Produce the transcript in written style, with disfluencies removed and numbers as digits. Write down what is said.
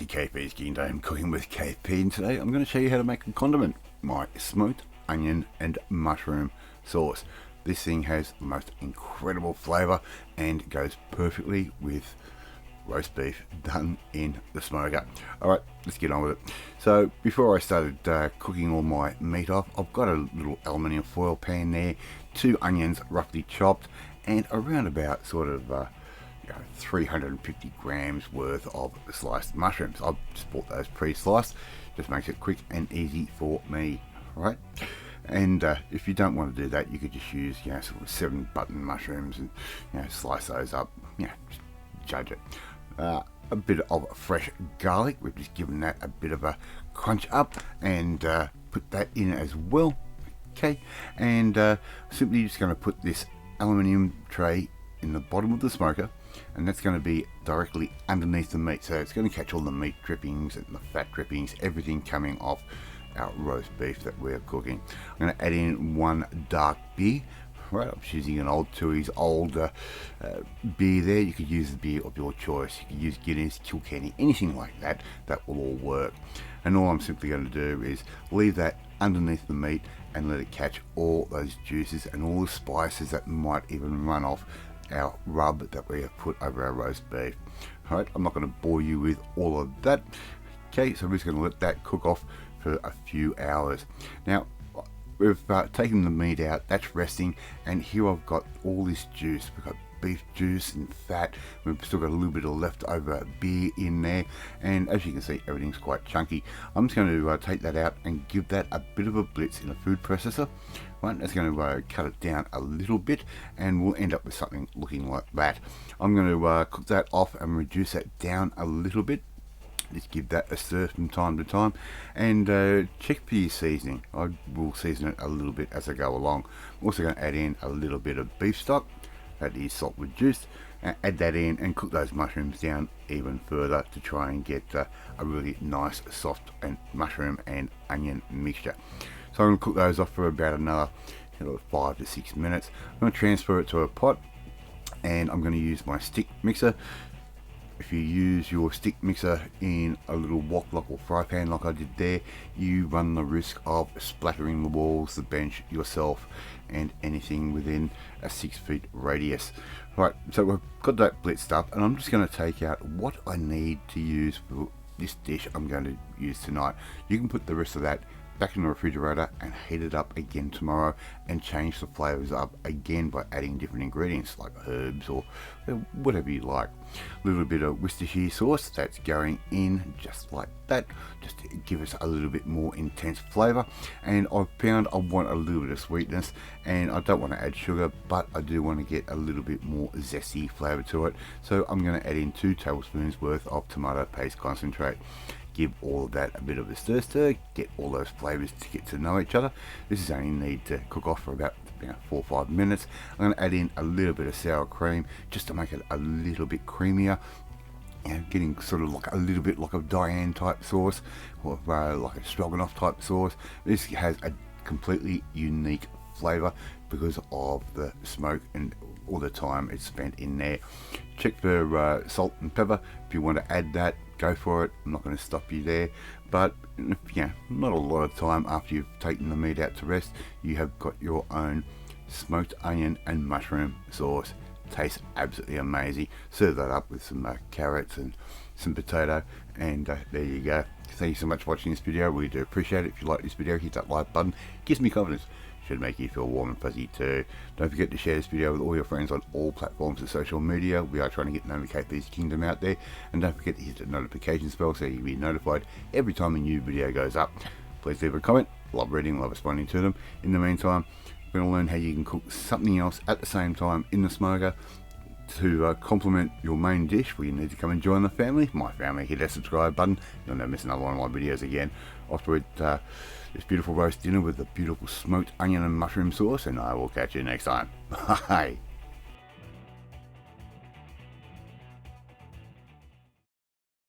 to KP's Kingdom, cooking with KP, and today I'm going to show you how to make a condiment, my smoked onion and mushroom sauce. This thing has the most incredible flavour and goes perfectly with roast beef done in the smoker. Alright, let's get on with it. So before I started cooking all my meat off, I've got a little aluminium foil pan there, 2 onions roughly chopped, and around about sort of 350 grams worth of sliced mushrooms. I've just bought those pre-sliced, just makes it quick and easy for me. Right, and if you don't want to do that, you could just use sort of 7 button mushrooms and slice those up. Just judge it. A bit of fresh garlic, we've just given that a bit of a crunch up, and put that in as well. Okay, and simply just going to put this aluminium tray in the bottom of the smoker, and that's going to be directly underneath the meat, so it's going to catch all the meat drippings and the fat drippings, everything coming off our roast beef that we're cooking. I'm going to add in 1 dark beer. Right, I'm choosing an old Tui's old beer there. You could use the beer of your choice. You could use Guinness, Kilkenny, anything like that. That will all work. And all I'm simply going to do is leave that underneath the meat and let it catch all those juices and all the spices that might even run off our rub that we have put over our roast beef. Alright, I'm not going to bore you with all of that. Okay, so I'm just going to let that cook off for a few hours. Now, we've taken the meat out, that's resting, and here I've got all this juice. We've got beef juice and fat. We've still got a little bit of leftover beer in there, and as you can see, everything's quite chunky. I'm just going to take that out and give that a bit of a blitz in a food processor. Right, that's going to cut it down a little bit, and we'll end up with something looking like that. I'm going to cook that off and reduce that down a little bit. Just give that a stir from time to time, and check for your seasoning. I will season it a little bit as I go along. I'm also going to add in a little bit of beef stock, that is salt reduced, and add that in and cook those mushrooms down even further to try and get a really nice soft and mushroom and onion mixture. So I'm going to cook those off for about another 5 to 6 minutes. I'm going to transfer it to a pot, and I'm going to use my stick mixer. If you use your stick mixer in a little wok block or fry pan like I did there, you run the risk of splattering the walls, the bench, yourself, and anything within a 6 feet radius. Right, so we've got that blitzed up, and I'm just going to take out what I need to use for this dish I'm going to use tonight. You can put the rest of that back in the refrigerator and heat it up again tomorrow and change the flavors up again by adding different ingredients like herbs or whatever you like. A little bit of Worcestershire sauce that's going in just like that, just to give us a little bit more intense flavor. And I've found I want a little bit of sweetness, and I don't want to add sugar, but I do want to get a little bit more zesty flavor to it, so I'm going to add in 2 tablespoons worth of tomato paste concentrate. Give all of that a bit of a stir, get all those flavors to get to know each other. This is only need to cook off for about 4 or 5 minutes. I'm going to add in a little bit of sour cream just to make it a little bit creamier, getting sort of like a little bit like a Diane type sauce, or like a stroganoff type sauce. This has a completely unique flavor because of the smoke and all the time it's spent in there. Check for salt and pepper. If you want to add that, go for it. I'm not going to stop you there, but not a lot of time after you've taken the meat out to rest, you have got your own smoked onion and mushroom sauce. Tastes absolutely amazing. Serve that up with some carrots and some potato, and there you go. Thank you so much for watching this video. We do appreciate it. If you like this video, hit that like button. It gives me confidence. Should make you feel warm and fuzzy too. Don't forget to share this video with all your friends on all platforms of social media. We are trying to get known to KP's Kingdom out there, and don't forget to hit the notifications bell so you'll be notified every time a new video goes up. Please leave a comment. Love reading, love responding to them. In the meantime, we're going to learn how you can cook something else at the same time in the smoker to complement your main dish. Where you need to come and join the family, my family. Hit that subscribe button. You'll never miss another one of my videos again. Off to this beautiful roast dinner with the beautiful smoked onion and mushroom sauce, and I will catch you next time. Bye.